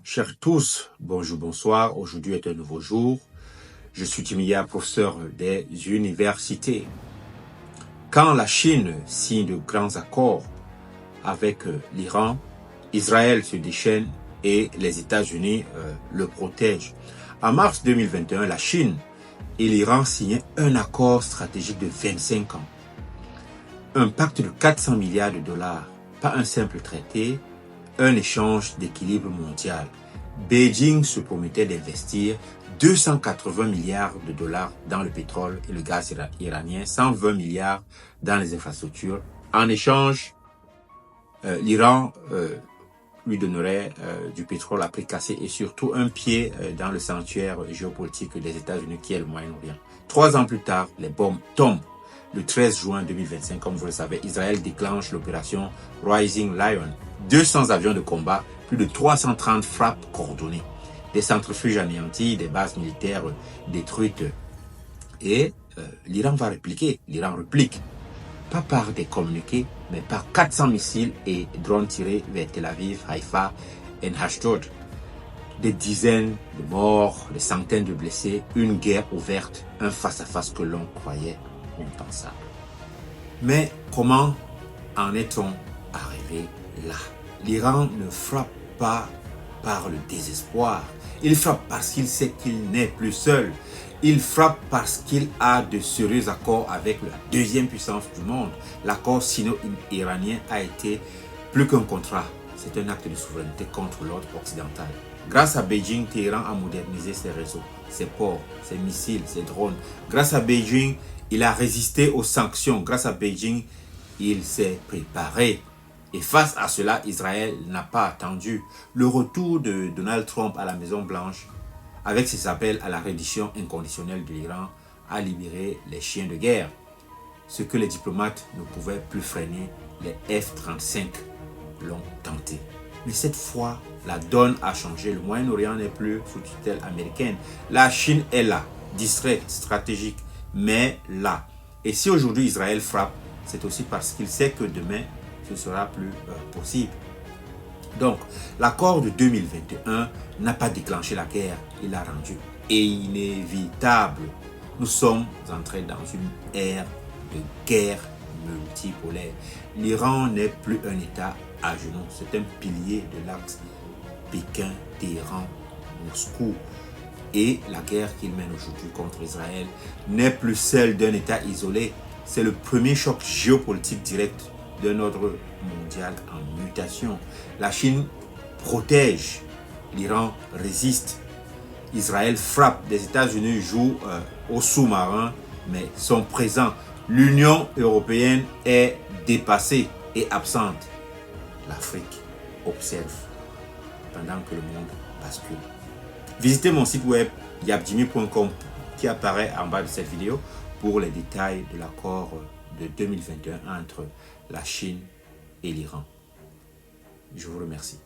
Chers tous, bonjour, bonsoir. Aujourd'hui est un nouveau jour. Je suis Timia, professeur des universités. Quand la Chine signe de grands accords avec l'Iran, Israël se déchaîne et les États-Unis le protègent. En mars 2021, la Chine et l'Iran signaient un accord stratégique de 25 ans. Un pacte de 400 milliards de dollars, pas un simple traité, un échange d'équilibre mondial. Beijing se promettait d'investir 280 milliards de dollars dans le pétrole et le gaz iranien, 120 milliards dans les infrastructures. En échange, l'Iran lui donnerait du pétrole à prix cassé et surtout un pied dans le sanctuaire géopolitique des États-Unis qui est le Moyen-Orient. 3 ans plus tard, les bombes tombent. Le 13 juin 2025, comme vous le savez, Israël déclenche l'opération Rising Lion. 200 avions de combat, plus de 330 frappes coordonnées, des centrifuges anéantis, des bases militaires détruites. Et l'Iran va répliquer. L'Iran réplique, pas par des communiqués, mais par 400 missiles et drones tirés vers Tel Aviv, Haïfa et Ashdod. Des dizaines de morts, des centaines de blessés, une guerre ouverte, un face-à-face que l'on croyait impensable. Mais comment en est-on arrivé là? L'Iran ne frappe pas par le désespoir. Il frappe parce qu'il sait qu'il n'est plus seul. Il frappe parce qu'il a de sérieux accords avec la deuxième puissance du monde. L'accord sino-iranien a été plus qu'un contrat. C'est un acte de souveraineté contre l'ordre occidental. Grâce à Beijing, Téhéran a modernisé ses réseaux, ses ports, ses missiles, ses drones. Grâce à Beijing, il a résisté aux sanctions. Grâce à Beijing, il s'est préparé. Et face à cela, Israël n'a pas attendu le retour de Donald Trump à la Maison-Blanche avec ses appels à la reddition inconditionnelle de l'Iran à libérer les chiens de guerre. Ce que les diplomates ne pouvaient plus freiner, les F-35 l'ont tenté. Mais cette fois, la donne a changé. Le Moyen-Orient n'est plus sous tutelle américaine. La Chine est là, distraite, stratégique, mais là. Et si aujourd'hui Israël frappe, c'est aussi parce qu'il sait que demain, ce sera plus possible. Donc, l'accord de 2021 n'a pas déclenché la guerre, il l'a rendu inévitable. Nous sommes entrés dans une ère de guerre multipolaire. L'Iran n'est plus un État à genoux, c'est un pilier de l'axe Pékin, Téhéran, Moscou. Et la guerre qu'il mène aujourd'hui contre Israël n'est plus celle d'un État isolé. C'est le premier choc géopolitique direct d'un ordre mondial en mutation. La Chine protège, l'Iran résiste. Israël frappe, les États-Unis jouent au sous-marin, mais sont présents. L'Union européenne est dépassée et absente. L'Afrique observe pendant que le monde bascule. Visitez mon site web yabjimmy.com qui apparaît en bas de cette vidéo pour les détails de l'accord de 2021 entre la Chine et l'Iran. Je vous remercie.